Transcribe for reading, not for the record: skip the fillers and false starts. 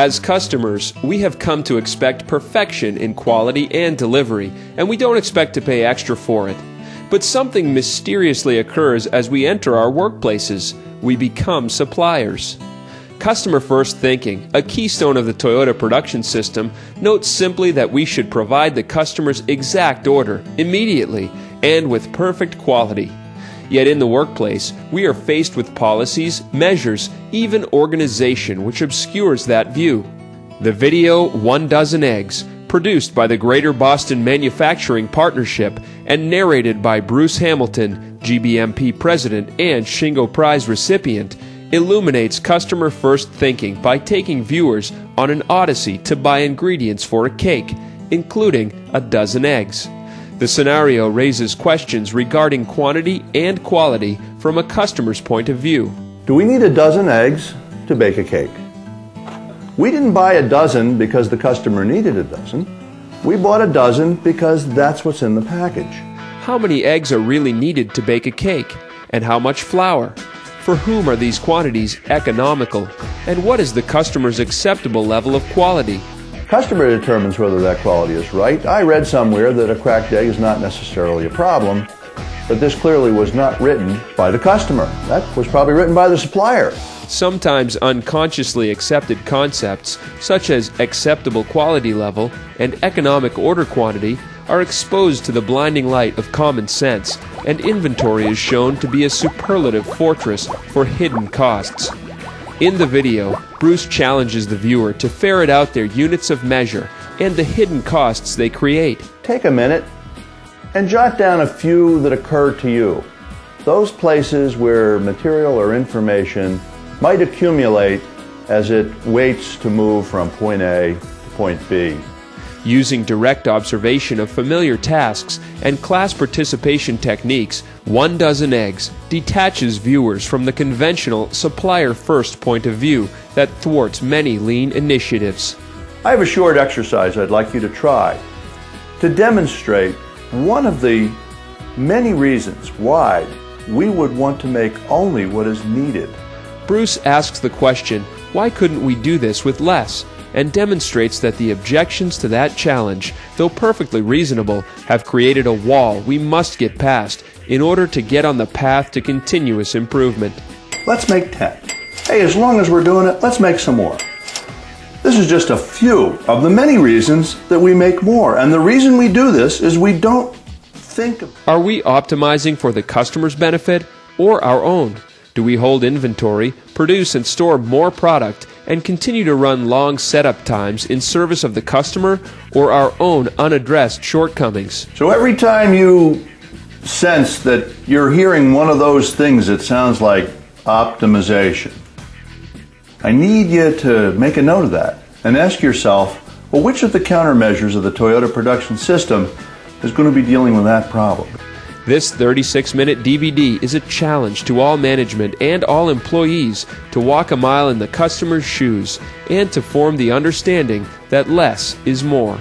As customers, we have come to expect perfection in quality and delivery, and we don't expect to pay extra for it. But something mysteriously occurs as we enter our workplaces. We become suppliers. Customer-first thinking, a keystone of the Toyota production system, notes simply that we should provide the customer's exact order, immediately, and with perfect quality. Yet in the workplace, we are faced with policies, measures, even organization which obscures that view. The video 1 Dozen Eggs, produced by the Greater Boston Manufacturing Partnership and narrated by Bruce Hamilton, GBMP President and Shingo Prize recipient, illuminates customer-first thinking by taking viewers on an odyssey to buy ingredients for a cake, including a dozen eggs. The scenario raises questions regarding quantity and quality from a customer's point of view. Do we need a dozen eggs to bake a cake? We didn't buy a dozen because the customer needed a dozen. We bought a dozen because that's what's in the package. How many eggs are really needed to bake a cake? And how much flour? For whom are these quantities economical? And what is the customer's acceptable level of quality? Customer determines whether that quality is right. I read somewhere that a cracked egg is not necessarily a problem, but this clearly was not written by the customer. That was probably written by the supplier. Sometimes unconsciously accepted concepts, such as acceptable quality level and economic order quantity, are exposed to the blinding light of common sense, and inventory is shown to be a superlative fortress for hidden costs. In the video, Bruce challenges the viewer to ferret out their units of measure and the hidden costs they create. Take a minute and jot down a few that occur to you. Those places where material or information might accumulate as it waits to move from point A to point B. Using direct observation of familiar tasks and class participation techniques, 1 Dozen Eggs detaches viewers from the conventional supplier-first point of view that thwarts many lean initiatives. I have a short exercise I'd like you to try to demonstrate one of the many reasons why we would want to make only what is needed. Bruce asks the question, why couldn't we do this with less? And demonstrates that the objections to that challenge, though perfectly reasonable, have created a wall we must get past in order to get on the path to continuous improvement. Let's make 10. Hey, as long as we're doing it, let's make some more. This is just a few of the many reasons that we make more. And the reason we do this is we don't think of... Are we optimizing for the customer's benefit or our own? Do we hold inventory, produce and store more product, and continue to run long setup times in service of the customer or our own unaddressed shortcomings? So every time you sense that you're hearing one of those things that sounds like optimization, I need you to make a note of that and ask yourself, well, which of the countermeasures of the Toyota production system is going to be dealing with that problem? This 36-minute DVD is a challenge to all management and all employees to walk a mile in the customer's shoes and to form the understanding that less is more.